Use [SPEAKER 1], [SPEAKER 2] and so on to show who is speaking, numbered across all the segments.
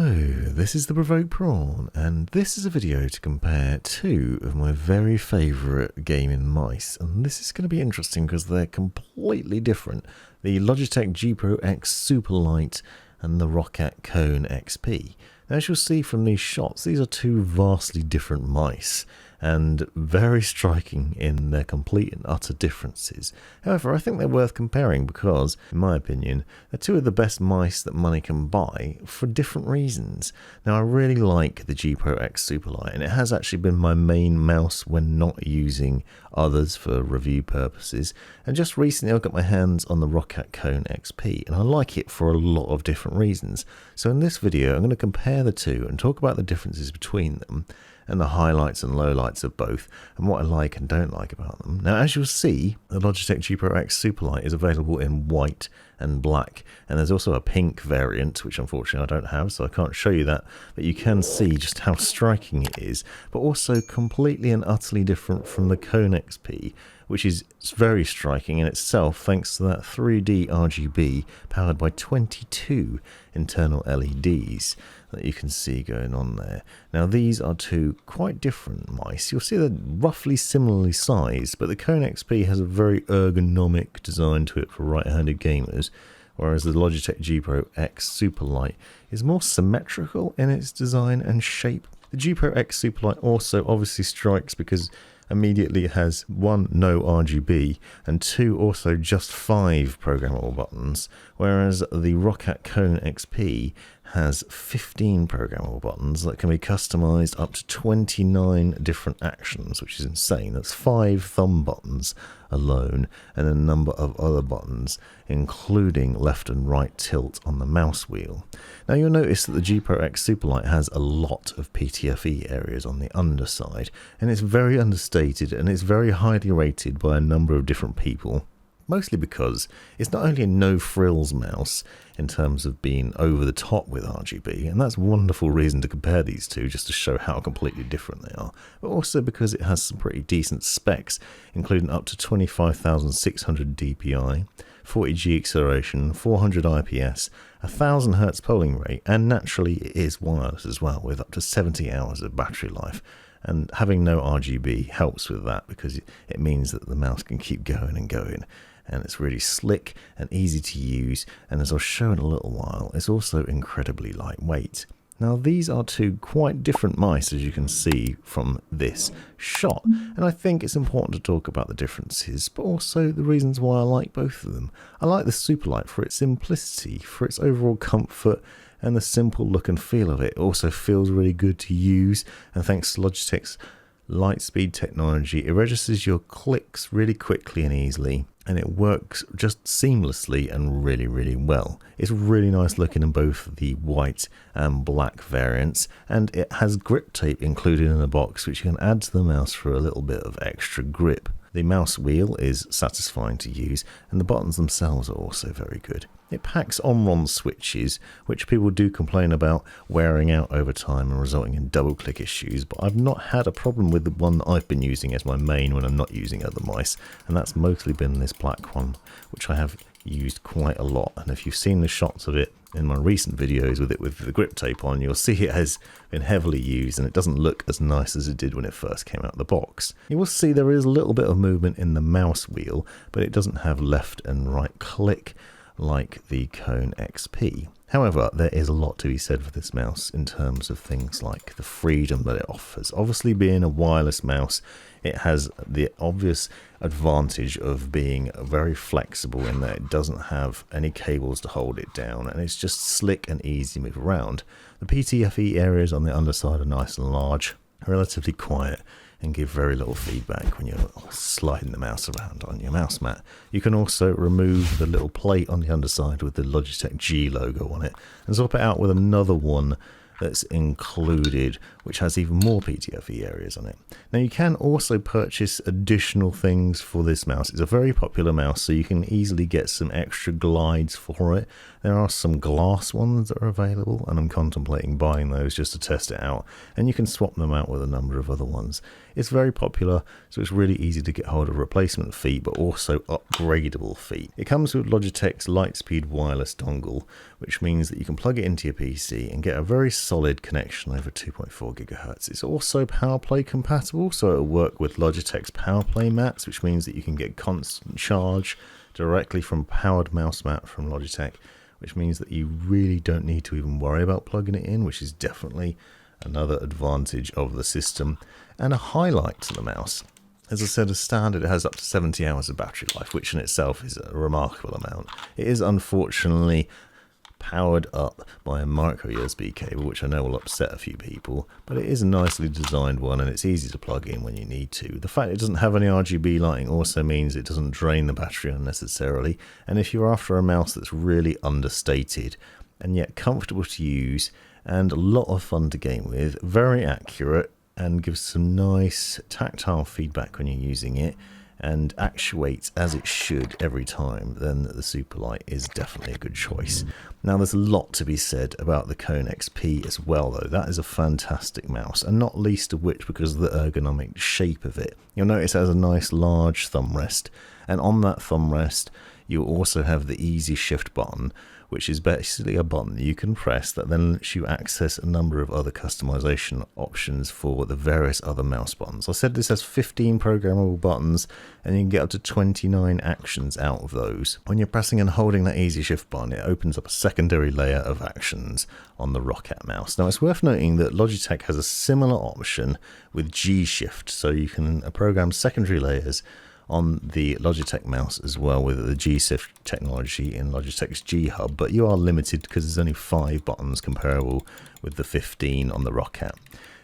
[SPEAKER 1] Hello, this is the Provoked Prawn, and this is a video to compare two of my very favourite gaming mice, and this is going to be interesting because they're completely different. The Logitech G Pro X Superlight and the Roccat Kone XP. Now, as you'll see from these shots, these are two vastly different mice, and very striking in their complete and utter differences. However, I think they're worth comparing because, in my opinion, they're two of the best mice that money can buy for different reasons. Now, I really like the G Pro X Superlight, and it has actually been my main mouse when not using others for review purposes. And just recently I got my hands on the Roccat Kone XP, and I like it for a lot of different reasons. So in this video, I'm going to compare the two and talk about the differences between them, and the highlights and lowlights of both, and what I like and don't like about them. Now, as you'll see, the Logitech G Pro X Superlight is available in white and black, and there's also a pink variant, which unfortunately I don't have, so I can't show you that, but you can see just how striking it is, but also completely and utterly different from the Kone XP, which is very striking in itself thanks to that 3D RGB powered by 22 internal LEDs that you can see going on there. Now, these are two quite different mice. You'll see they're roughly similarly sized, but the Kone XP has a very ergonomic design to it for right-handed gamers, whereas the Logitech G Pro X Superlight is more symmetrical in its design and shape. The G Pro X Superlight also obviously strikes because immediately it has one, no RGB, and two, also just 5 programmable buttons, whereas the Roccat Kone XP has 15 programmable buttons that can be customized up to 29 different actions, which is insane. That's 5 thumb buttons alone, and a number of other buttons, including left and right tilt on the mouse wheel. Now, you'll notice that the G Pro X Superlight has a lot of PTFE areas on the underside, and it's very understated, and it's very highly rated by a number of different people. Mostly because it's not only a no-frills mouse in terms of being over the top with RGB, and that's a wonderful reason to compare these two just to show how completely different they are, but also because it has some pretty decent specs, including up to 25,600 DPI, 40G acceleration, 400 IPS, 1000 Hz polling rate, and naturally it is wireless as well, with up to 70 hours of battery life. And having no RGB helps with that because it means that the mouse can keep going and going. And it's really slick and easy to use, and as I'll show in a little while, it's also incredibly lightweight. Now, these are two quite different mice, as you can see from this shot, and I think it's important to talk about the differences, but also the reasons why I like both of them. I like the Superlight for its simplicity, for its overall comfort, and the simple look and feel of it. It also feels really good to use, and thanks to Logitech's Lightspeed technology, it registers your clicks really quickly and easily, and it works just seamlessly and really, really well. It's really nice looking in both the white and black variants, and it has grip tape included in the box, which you can add to the mouse for a little bit of extra grip. The mouse wheel is satisfying to use, and the buttons themselves are also very good. It packs on-ROM switches, which people do complain about wearing out over time and resulting in double-click issues, but I've not had a problem with the one that I've been using as my main when I'm not using other mice, and that's mostly been this black one, which I have used quite a lot. And if you've seen the shots of it in my recent videos with it with the grip tape on, you'll see it has been heavily used, and it doesn't look as nice as it did when it first came out of the box. You will see there is a little bit of movement in the mouse wheel, but it doesn't have left and right click like the Kone XP. However, there is a lot to be said for this mouse in terms of things like the freedom that it offers. Obviously, being a wireless mouse, it has the obvious advantage of being very flexible in that it doesn't have any cables to hold it down, and it's just slick and easy to move around. The PTFE areas on the underside are nice and large, relatively quiet, and give very little feedback when you're sliding the mouse around on your mouse mat. You can also remove the little plate on the underside with the Logitech G logo on it and swap it out with another one that's included, which has even more PTFE areas on it. Now you can also purchase additional things for this mouse. It's a very popular mouse, so you can easily get some extra glides for it. There are some glass ones that are available, and I'm contemplating buying those just to test it out, and you can swap them out with a number of other ones. It's very popular, so it's really easy to get hold of replacement feet, but also upgradable feet. It comes with Logitech's Lightspeed wireless dongle, which means that you can plug it into your PC and get a very solid connection over 2.4 GHz. It's also PowerPlay compatible, so it'll work with Logitech's PowerPlay mats, which means that you can get constant charge directly from powered mouse mat from Logitech, which means that you really don't need to even worry about plugging it in, which is definitely another advantage of the system and a highlight to the mouse. As I said, as standard, it has up to 70 hours of battery life, which in itself is a remarkable amount. It is unfortunately powered up by a micro USB cable, which I know will upset a few people, but it is a nicely designed one and it's easy to plug in when you need to. The fact it doesn't have any RGB lighting also means it doesn't drain the battery unnecessarily, and if you're after a mouse that's really understated and yet comfortable to use and a lot of fun to game with, very accurate, and gives some nice tactile feedback when you're using it, and actuates as it should every time, then the Superlight is definitely a good choice. Now there's a lot to be said about the Kone XP as well though. That is a fantastic mouse, and not least of which because of the ergonomic shape of it. You'll notice it has a nice large thumb rest, and on that thumb rest you also have the easy shift button, which is basically a button that you can press that then lets you access a number of other customization options for the various other mouse buttons. I said this has 15 programmable buttons, and you can get up to 29 actions out of those. When you're pressing and holding that easy shift button, it opens up a secondary layer of actions on the Roccat mouse. Now it's worth noting that Logitech has a similar option with G shift, so you can program secondary layers on the Logitech mouse as well with the G-Shift technology in Logitech's G-Hub, but you are limited because there's only 5 buttons comparable with the 15 on the Roccat.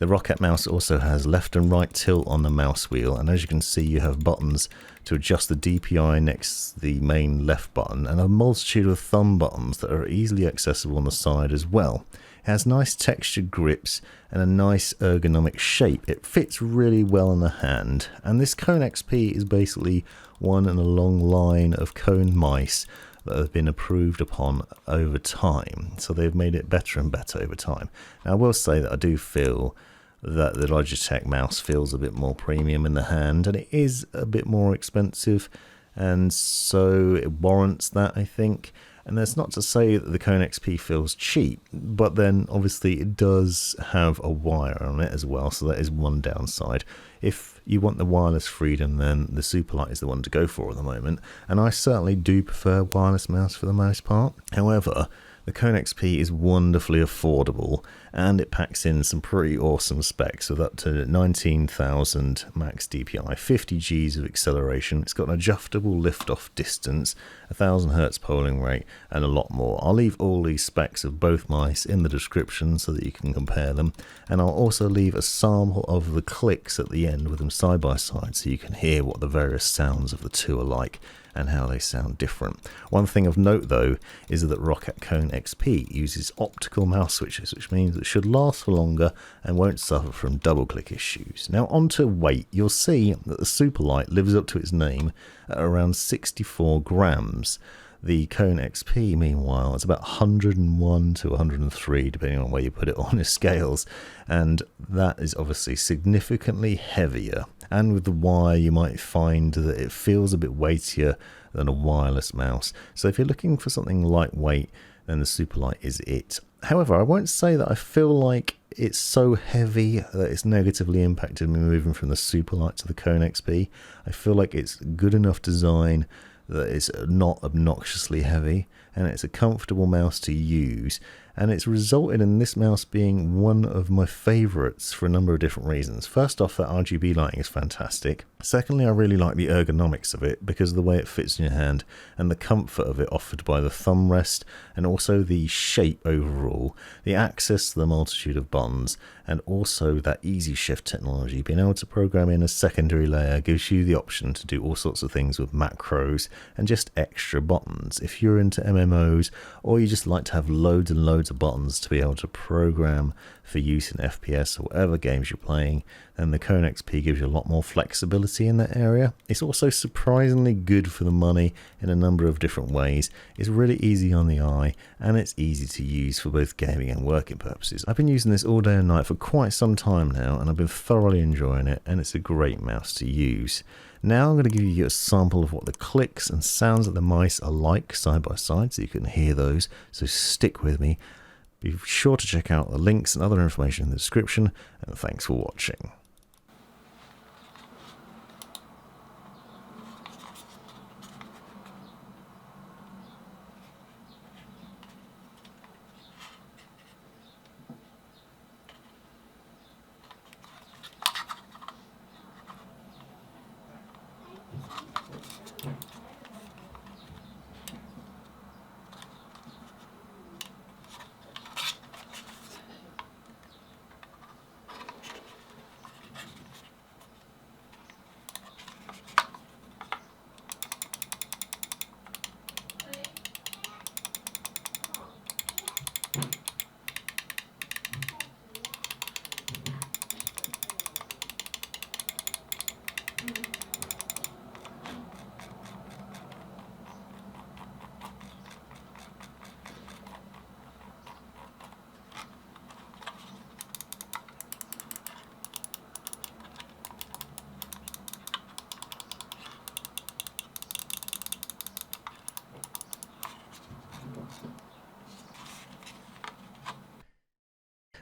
[SPEAKER 1] The Roccat mouse also has left and right tilt on the mouse wheel, and as you can see you have buttons to adjust the DPI next to the main left button, and a multitude of thumb buttons that are easily accessible on the side as well. It has nice textured grips and a nice ergonomic shape. It fits really well in the hand, and this Kone XP is basically one in a long line of Kone mice that have been improved upon over time, so they've made it better and better over time. Now I will say that I do feel that the Logitech mouse feels a bit more premium in the hand, and it is a bit more expensive, and so it warrants that, I think. And that's not to say that the Kone XP feels cheap, but then obviously it does have a wire on it as well, so that is one downside. If you want the wireless freedom, then the Superlight is the one to go for at the moment, and I certainly do prefer wireless mouse for the most part. However, the Kone XP is wonderfully affordable, and it packs in some pretty awesome specs with up to 19,000 max DPI, 50 Gs of acceleration. It's got an adjustable lift-off distance, 1000 Hz polling rate, and a lot more. I'll leave all these specs of both mice in the description so that you can compare them, and I'll also leave a sample of the clicks at the end with them side by side so you can hear what the various sounds of the two are like and how they sound different. One thing of note though is that Roccat Kone XP uses optical mouse switches, which means it should last for longer and won't suffer from double click issues. Now onto weight, you'll see that the Superlight lives up to its name at around 64 grams. The Kone XP, meanwhile, is about 101 to 103, depending on where you put it on your scales, and that is obviously significantly heavier. And with the wire, you might find that it feels a bit weightier than a wireless mouse. So if you're looking for something lightweight, then the Superlight is it. However, I won't say that I feel like it's so heavy that it's negatively impacted me moving from the Superlight to the Kone XP. I feel like it's good enough design that it's not obnoxiously heavy, and it's a comfortable mouse to use, and it's resulted in this mouse being one of my favourites for a number of different reasons. First off, that RGB lighting is fantastic. Secondly, I really like the ergonomics of it because of the way it fits in your hand and the comfort of it offered by the thumb rest, and also the shape overall, the access to the multitude of buttons, and also that easy shift technology. Being able to program in a secondary layer gives you the option to do all sorts of things with macros and just extra buttons. If you're into MMOs, or you just like to have loads and loads loads of buttons to be able to program for use in FPS or whatever games you're playing, then the Kone XP gives you a lot more flexibility in that area. It's also surprisingly good for the money in a number of different ways. It's really easy on the eye, and it's easy to use for both gaming and working purposes. I've been using this all day and night for quite some time now, and I've been thoroughly enjoying it, and it's a great mouse to use. Now I'm going to give you a sample of what the clicks and sounds of the mice are like side by side, so you can hear those, so stick with me. Be sure to check out the links and other information in the description, and thanks for watching.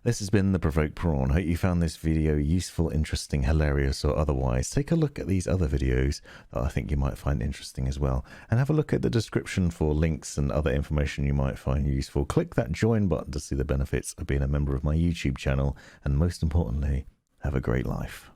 [SPEAKER 1] This has been the Provoked Prawn. Hope you found this video useful, interesting, hilarious, or otherwise. Take a look at these other videos that I think you might find interesting as well. And have a look at the description for links and other information you might find useful. Click that join button to see the benefits of being a member of my YouTube channel. And most importantly, have a great life.